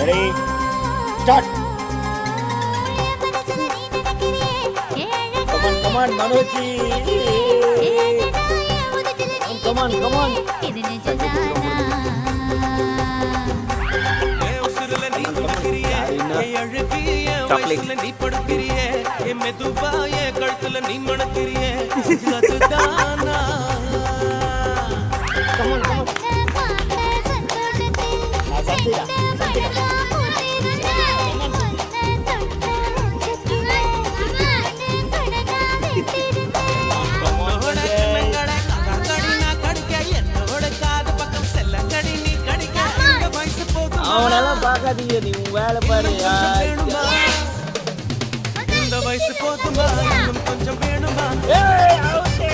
Ready start. Come on மனோஜி, come on come on. நீ படுக்கிறிய மெதுவாய கழுத்துல நீ மணக்கிறிய அவனெல்லாம் பார்க்காதீங்க, நீ உன் வேலை பாரு. இந்த வயசு போதுமா, இன்னும் கொஞ்சம் வேணுமா? ஏய், அவுட்டே.